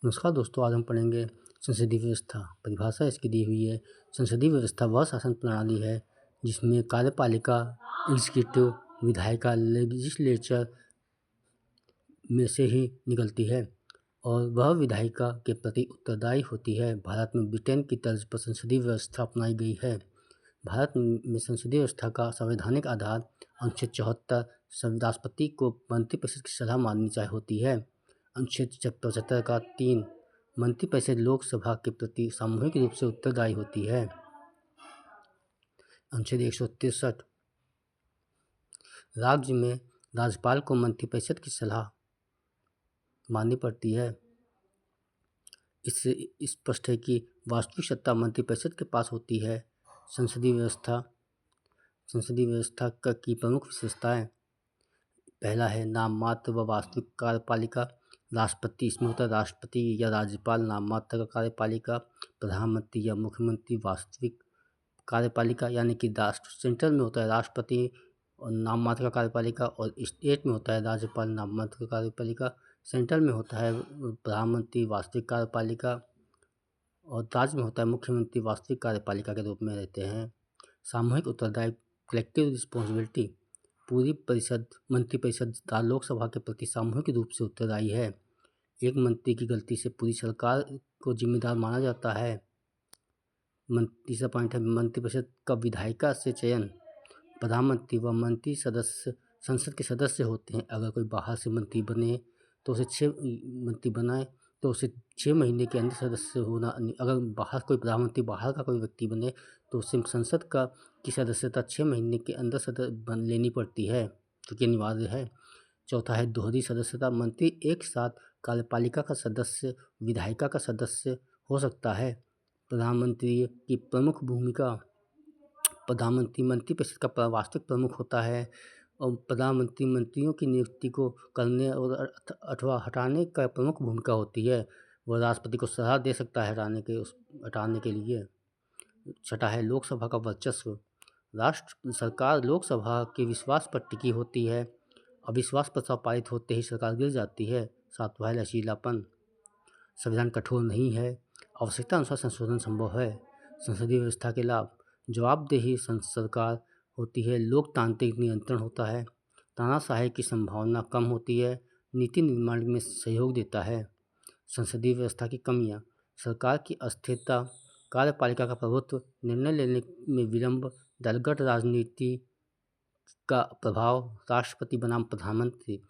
नमस्कार दोस्तों, आज हम पढ़ेंगे संसदीय व्यवस्था। परिभाषा इसकी दी हुई है। संसदीय व्यवस्था वह शासन प्रणाली है जिसमें कार्यपालिका, एग्जीक्यूटिव, विधायिका, लेजिस्लेचर में से ही निकलती है और वह विधायिका के प्रति उत्तरदायी होती है। भारत में ब्रिटेन की तर्ज पर संसदीय व्यवस्था अपनाई गई है। भारत में संसदीय व्यवस्था का संवैधानिक आधार अनुच्छेद 74 राष्ट्रपति को मंत्रिपरिषद की सलाह माननी चाहिए होती है। अनुच्छेद 75 का 3 मंत्रिपरिषद लोकसभा के प्रति सामूहिक रूप से उत्तरदायी होती है। अनुच्छेद 163 राज्य में राज्यपाल को मंत्रिपरिषद की सलाह माननी पड़ती है। इससे स्पष्ट है कि वास्तविक सत्ता मंत्रिपरिषद के पास होती है। संसदीय व्यवस्था की प्रमुख विशेषताएं। पहला है नाम मात्र व वास्तविक कार्यपालिका। राष्ट्रपति, इसमें होता है राष्ट्रपति या राज्यपाल नाम मात्र का कार्यपालिका। प्रधानमंत्री या मुख्यमंत्री वास्तविक कार्यपालिका, यानी कि राष्ट्र सेंट्रल में होता है राष्ट्रपति और नाम मात्र का कार्यपालिका, और स्टेट में होता है राज्यपाल नाम मात्र का कार्यपालिका। सेंट्रल में होता है प्रधानमंत्री वास्तविक कार्यपालिका और राज्य में होता है मुख्यमंत्री वास्तविक कार्यपालिका के रूप में रहते हैं। सामूहिक उत्तरदायित्व, कलेक्टिव रिस्पॉन्सिबिलिटी। पूरी मंत्रिपरिषद लोकसभा के प्रति सामूहिक रूप से उत्तरदायी है। एक मंत्री की गलती से पूरी सरकार को जिम्मेदार माना जाता है। तीसरा पॉइंट है मंत्रिपरिषद का विधायिका से चयन। प्रधानमंत्री व मंत्री सदस्य संसद के सदस्य होते हैं। अगर कोई बाहर से मंत्री बने तो उसे 6 महीने के अंदर सदस्य होना। अगर बाहर कोई प्रधानमंत्री बाहर का कोई व्यक्ति बने तो उसे संसद की सदस्यता 6 महीने के अंदर लेनी पड़ती है, जो कि अनिवार्य है। चौथा है दोहरी सदस्यता। मंत्री एक साथ कार्यपालिका का सदस्य, विधायिका का सदस्य हो सकता है। प्रधानमंत्री की प्रमुख भूमिका। प्रधानमंत्री मंत्रिपरिषद का वास्तविक प्रमुख होता है और प्रधानमंत्री मंत्रियों की नियुक्ति को करने और अथवा हटाने का प्रमुख भूमिका होती है। वह राष्ट्रपति को सलाह दे सकता है हटाने के लिए। छठा है लोकसभा का वर्चस्व। राष्ट्र सरकार लोकसभा के विश्वास पर टिकी होती है। अविश्वास प्रस्ताव पारित होते ही सरकार गिर जाती है। सातवां है लचीलापन। संविधान कठोर नहीं है, आवश्यकता अनुसार संशोधन संभव है। संसदीय व्यवस्था के लाभ। जवाबदेही सरकार होती है, लोकतांत्रिक नियंत्रण होता है, तानाशाही की संभावना कम होती है, नीति निर्माण में सहयोग देता है। संसदीय व्यवस्था की कमियां। सरकार की अस्थिरता, कार्यपालिका का प्रभुत्व, निर्णय लेने में विलंब, दलगत राजनीति का प्रभाव, राष्ट्रपति बनाम प्रधानमंत्री,